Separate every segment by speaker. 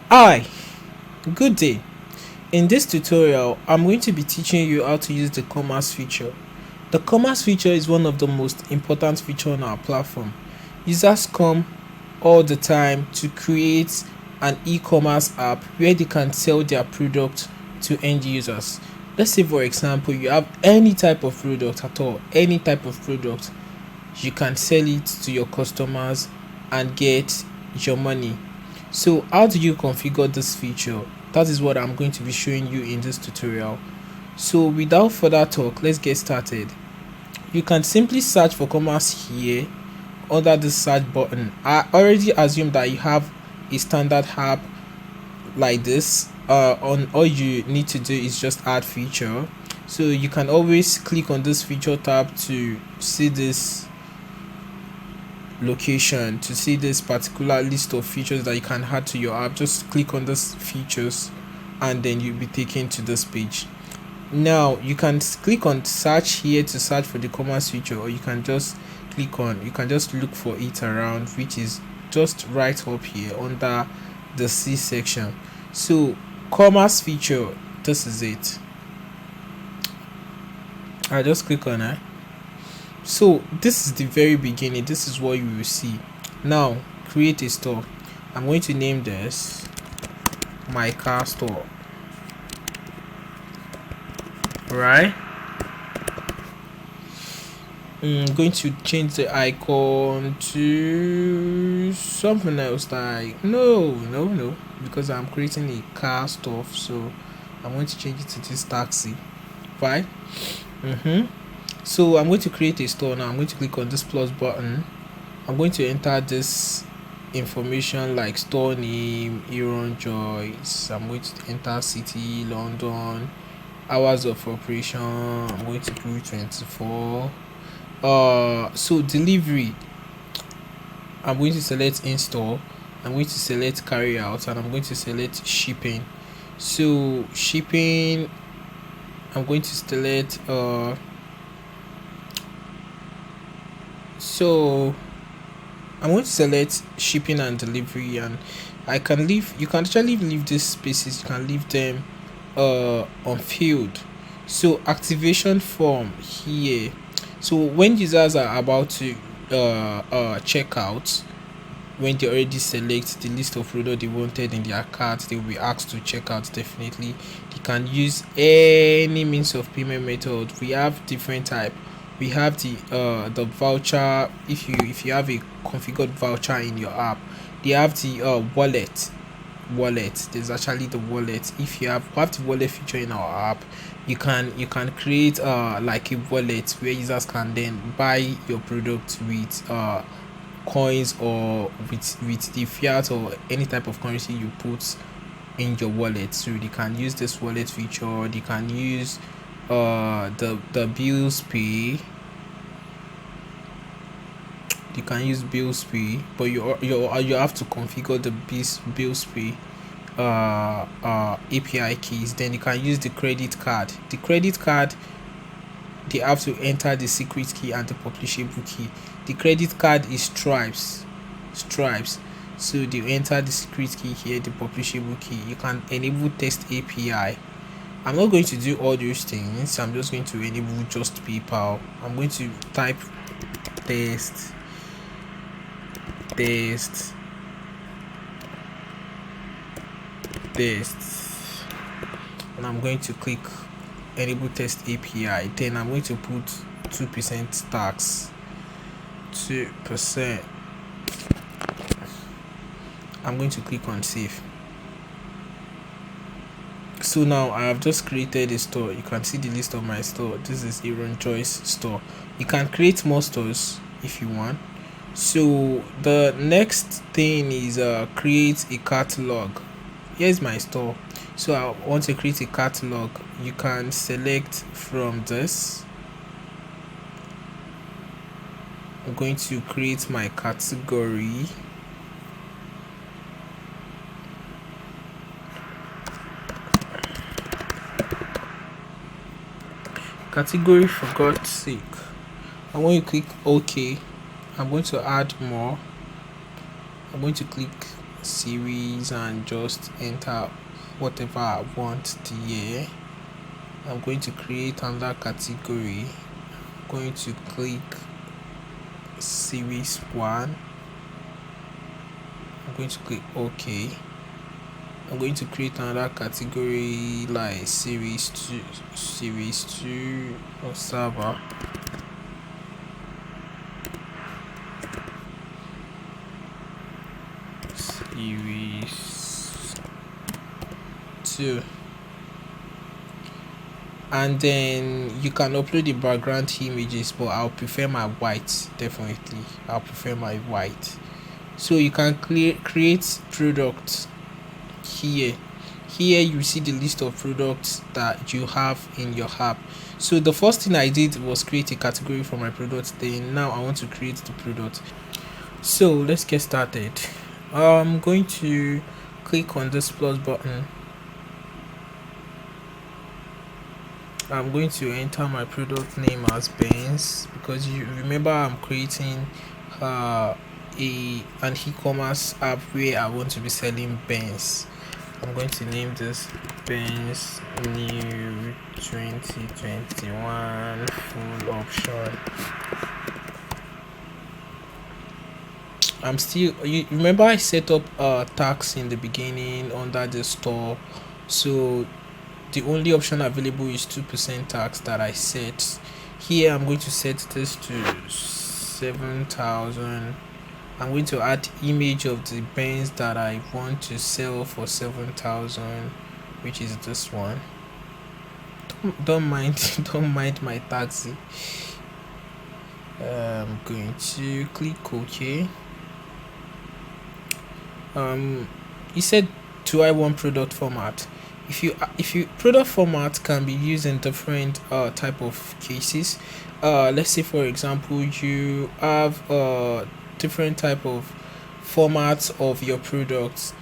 Speaker 1: Hi, good day. In this tutorial, I'm going to be teaching you how to use the commerce feature. The commerce feature is one of the most important features on our platform. Users come all the time to create an e-commerce app where they can sell their product to end users. Let's say for example, you have any type of product at all, any type of product, you can sell it to your customers and get your money. So how do you configure this feature? That is what I'm going to be showing you in this tutorial. So without further talk, let's get started. You can simply search for commerce here under the search button. I already assume that you have a standard app like this. On all you need to do is just add feature. So you can always click on this feature tab to see this location, to see this particular list of features that you can add to your app. Just click on this features and then you'll be taken to this page. Now you can click on search here to search for the commerce feature, or you can just look for it around, which is just right up here under the C section. So commerce feature, this is it. I just click on it. So this is the very beginning. This is what you will see. Now create a store. I'm going to name this my car store. Right, I'm going to change the icon to something else, like no, because I'm creating a car stuff, so I'm going to change it to this taxi. Right. So I'm going to create a store. Now I'm going to click on this plus button. I'm going to enter this information like store name, Iron Joyce. I'm going to enter city, London, hours of operation. I'm going to put 24. So delivery, I'm going to select install. I'm going to select carry out, and I'm going to select shipping. So shipping, I'm going to select so I'm going to select shipping and delivery, and you can actually leave these spaces, you can leave them on field. So activation form here, so when users are about to check out, when they already select the list of products they wanted in their cart, they will be asked to check out. Definitely they can use any means of payment method. We have different type. We have the voucher. If you have a configured voucher in your app, they have the wallet. There's actually the wallet. If you have the wallet feature in our app, you can create like a wallet where users can then buy your product with coins, or with the fiat or any type of currency you put in your wallet. So they can use this wallet feature. They can use the bills pay. You can use bills pay, but you have to configure the bills pay API keys. Then you can use the credit card. The credit card, they have to enter the secret key and the publishable key. The credit card is stripes. So they enter the secret key here, the publishable key. You can enable test API. I'm not going to do all those things. I'm just going to enable just PayPal. I'm going to type test, and I'm going to click enable test API. Then I'm going to put 2% tax, 2%. I'm going to click on save. So now I have just created a store. You can see the list of my store. This is Aaron Joyce store. You can create more stores if you want. So the next thing is create a catalog. Here's my store. So I want to create a catalog. You can select from this. I'm going to create my category. Category, for God's sake. I want you to click OK. I'm going to add more. I'm going to click series and just enter whatever I want here. I'm going to create another category. I'm going to click series 1. I'm going to click OK. I'm going to create another category like series 2 or server. Series 2. And then you can upload the background images, but I'll prefer my white. Definitely I'll prefer my white. So you can create products here. You see the list of products that you have in your app. So the first thing I did was create a category for my product. Then now I want to create the product. So let's get started. I'm going to click on this plus button. I'm going to enter my product name as Benz, because you remember I'm creating an e-commerce app where I want to be selling Benz. I'm going to name this Benz New 2021 full option. You remember I set up tax in the beginning under the store, so the only option available is 2% tax that I set. Here I'm going to set this to 7,000. I'm going to add image of the Benz that I want to sell for 7,000, which is this one. Don't mind my taxi. I'm going to click OK. He said, do I want product format? If you product format can be used in different type of cases. Let's say for example you have different type of formats of your products.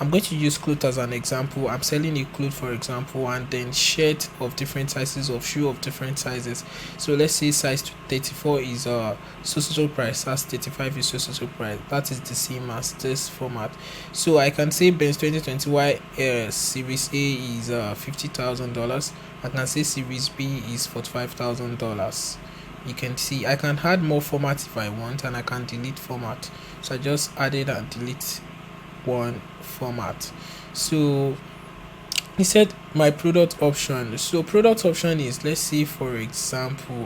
Speaker 1: I'm going to use clothes as an example. I'm selling a cloth, for example, and then shirt of different sizes, of shoe of different sizes. So let's say size 34 is so price, size 35 is so price. That is the same as this format. So I can say Benz 2020 series A is $50,000. I can say series B is $45,000. You can see I can add more format if I want, and I can delete format. So I just added and delete one format. So he said my product option. So product option is, let's say for example,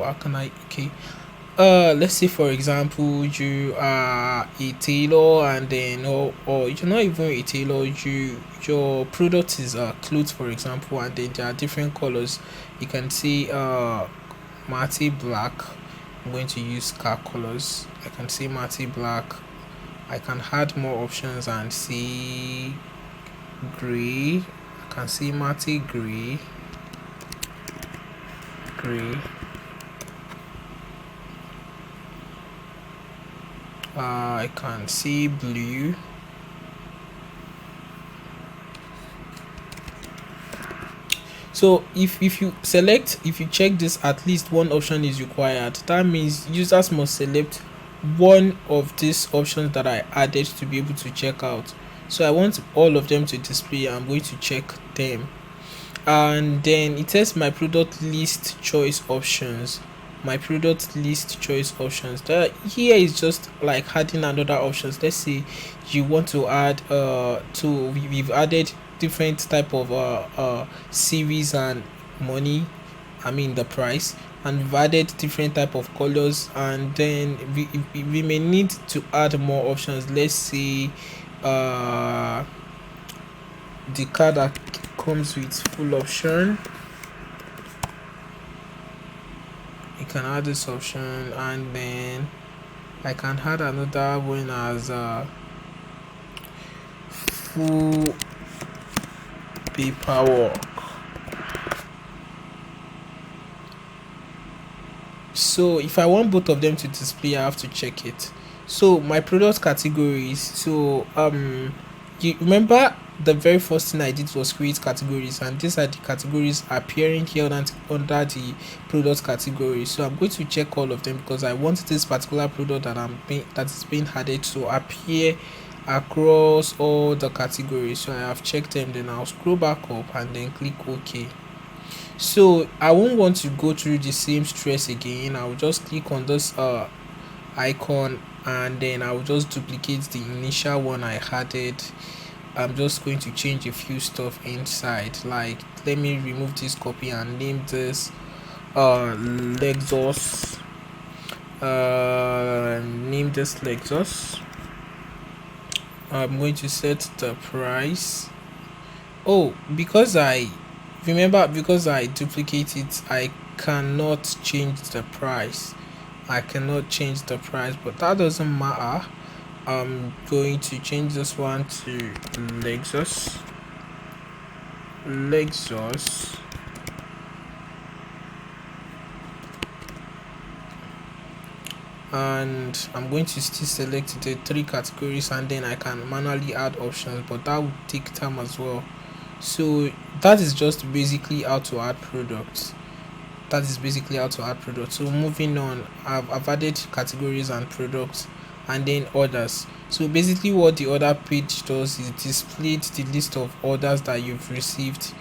Speaker 1: let's say for example you are a tailor, and then or you're not even a tailor, your product is clothes, for example, and then there are different colors. You can see matte black. I'm going to use car colors. I can say matte black. I can add more options and see gray. I can see matte gray. I can see blue. So if you check this, at least one option is required. That means users must select one of these options that I added to be able to check out. So I want all of them to display. I'm going to check them, and then it says my product list choice options. That here is just like adding another options. Let's say you want to add we've added different type of series and money, the price, and we've added different type of colors, and then we may need to add more options. Let's say the card that comes with full option, you can add this option, and then I can add another one as full paperwork. So if I want both of them to display, I have to check it. So my product categories. So you remember the very first thing I did was create categories, and these are the categories appearing here under the product category. So I'm going to check all of them because I want this particular product that is being added to appear across all the categories. So I have checked them, then I'll scroll back up and then click OK. So I won't want to go through the same stress again. I'll just click on this icon, and then I'll just duplicate the initial one I added. I'm just going to change a few stuff inside, like let me remove this copy and name this Lexus. Name this Lexus. I'm going to set the price. Oh, because I duplicate it, I cannot change the price. But that doesn't matter. I'm going to change this one to Lexus. And I'm going to still select the 3 categories, and then I can manually add options, but that would take time as well. So that is just basically how to add products. So moving on, I've added categories and products, and then orders. So basically what the order page does is display the list of orders that you've received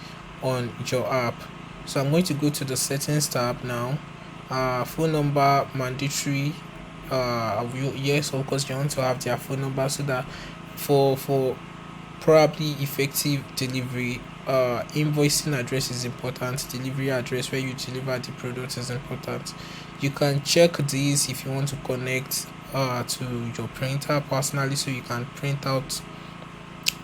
Speaker 1: on your app. So I'm going to go to the settings tab now. Phone number mandatory. Yes, of course you want to have their phone number, so that for probably effective delivery. Invoicing address is important. Delivery address where you deliver the product is important. You can check these if you want to connect to your printer personally, so you can print out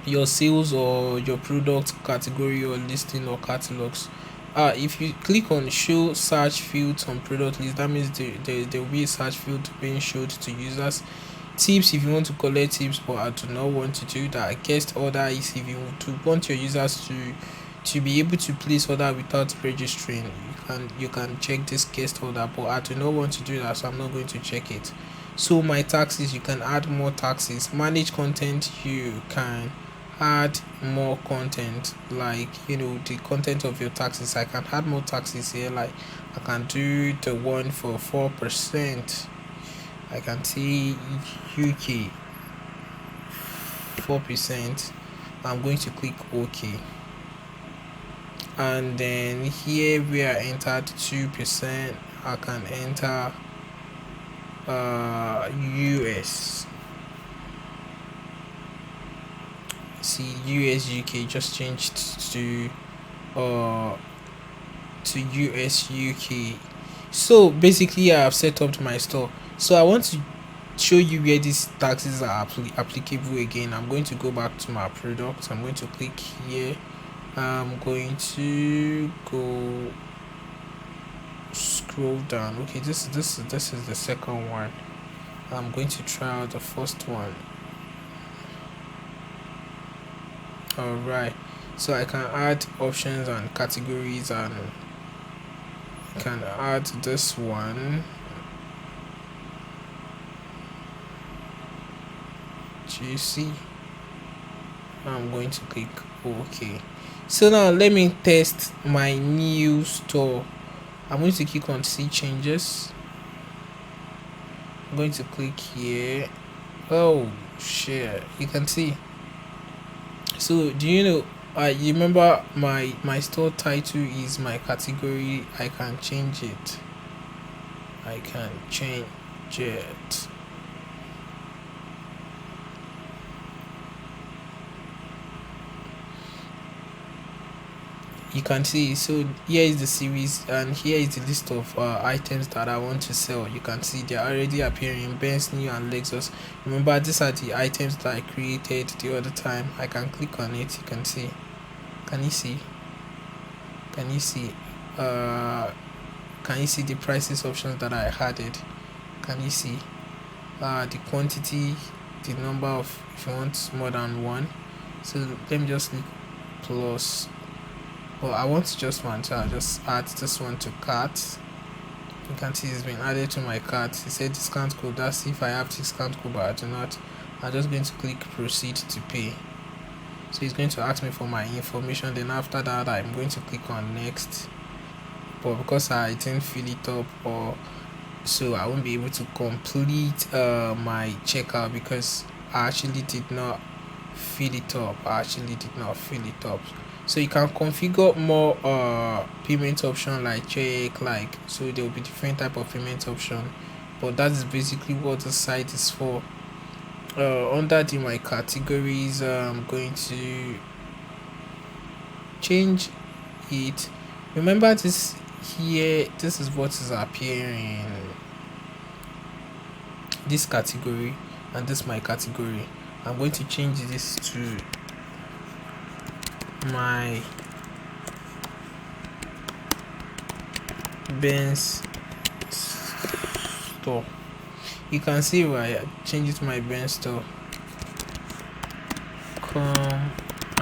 Speaker 1: your sales or your product category or listing or catalogs. If you click on show search fields on product list, that means there will be a search field being showed to users. Tips if you want to collect tips, but I do not want to do that. Guest order is if you want your users to be able to place order without registering. You can check this guest order, but I do not want to do that, so I'm not going to check it. So my taxes, you can add more taxes. Manage content, you can add more content, like the content of your taxes. I can add more taxes here, like I can do the one for 4%. I can see UK 4%. I'm going to click OK, and then here we are entered 2%. I can enter US. See, US UK just changed to US UK. So basically I have set up my store. So I want to show you where these taxes are applicable again. I'm going to go back to my product. I'm going to click here. I'm going to go scroll down. Okay, this is the second one. I'm going to try out the first one. Alright, so I can add options and categories, and I can add this one. GC. I'm going to click OK. So now let me test my new store. I'm going to click on see changes. I'm going to click here. Oh shit, you can see. So do you know, you remember my store title is my category. I can change it. You can see. So here is the series, and here is the list of items that I want to sell. You can see they are already appearing: Benz, New, and Lexus. Remember, these are the items that I created the other time. I can click on it. You can see. Can you see the prices options that I added? Can you see the quantity, the number of, if you want more than one? So let me just click plus. Well, I want just one, so I'll just add this one to cart. You can see it's been added to my cart. It said discount code. That's if I have discount code, but I do not. I'm just going to click proceed to pay. So it's going to ask me for my information. Then after that, I'm going to click on next. But because I didn't fill it up, so I won't be able to complete my checkout, because I actually did not fill it up. So you can configure more payment option like check, like, so there will be different type of payment option, but that is basically what the site is for. Under the my categories, I'm going to change it. Remember this here, this is what is appearing, this category, and this my category. I'm going to change this to my Benz store. You can see why I change it to my Benz store. Come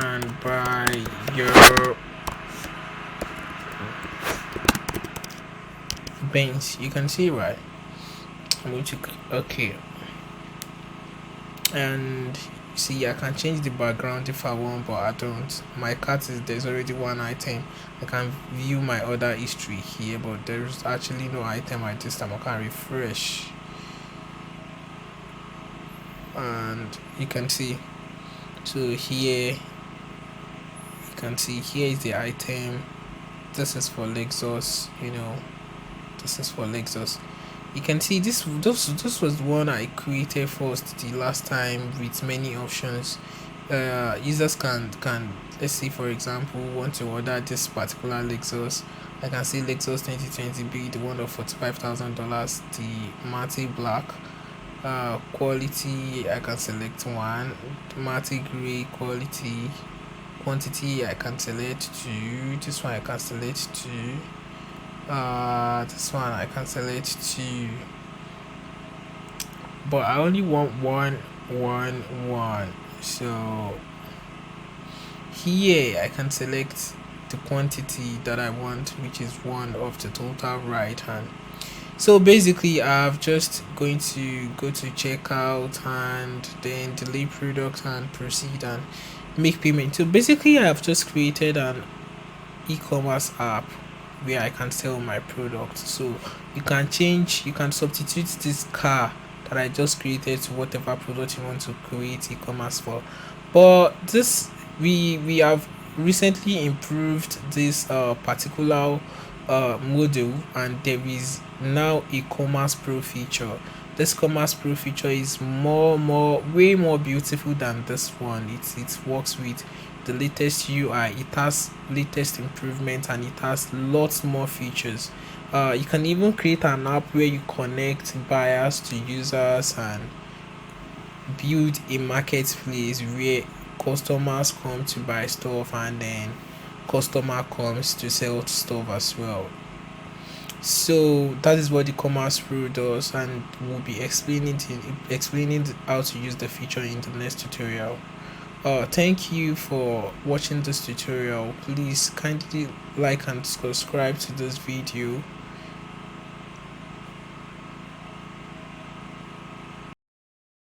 Speaker 1: and buy your Benz. You can see why. I'm going to okay, and see I can change the background if I want, but I don't. My cart is, there's already one item. I can view my order history here, but there's actually no item at this time. I can refresh, and you can see, so here you can see here is the item. This is for Lexus, this is for Lexus. You can see this was the one I created first the last time with many options. Users can, let's say for example, want to order this particular Lexus. I can see Lexus 2020B, the one of $45,000, the matte black. Quality, I can select one. Matte gray quality. Quantity, I can select two. This one I can select two. This one I can select two, but I only want one. So here I can select the quantity that I want, which is one of the total right hand. So basically I'm just going to go to checkout and then delete product and proceed and make payment. So basically I have just created an e-commerce app where I can sell my product. So you can substitute this car that I just created to whatever product you want to create e-commerce for. But this, we have recently improved this particular model, and there is now a Commerce Pro feature. This Commerce Pro feature is way more beautiful than this one. It works with the latest UI, it has latest improvement, and it has lots more features. You can even create an app where you connect buyers to users and build a marketplace where customers come to buy stuff and then customer comes to sell stuff as well. So that is what the Commerce Pro does, and we'll be explaining how to use the feature in the next tutorial. Thank you for watching this tutorial. Please kindly like and subscribe to this video.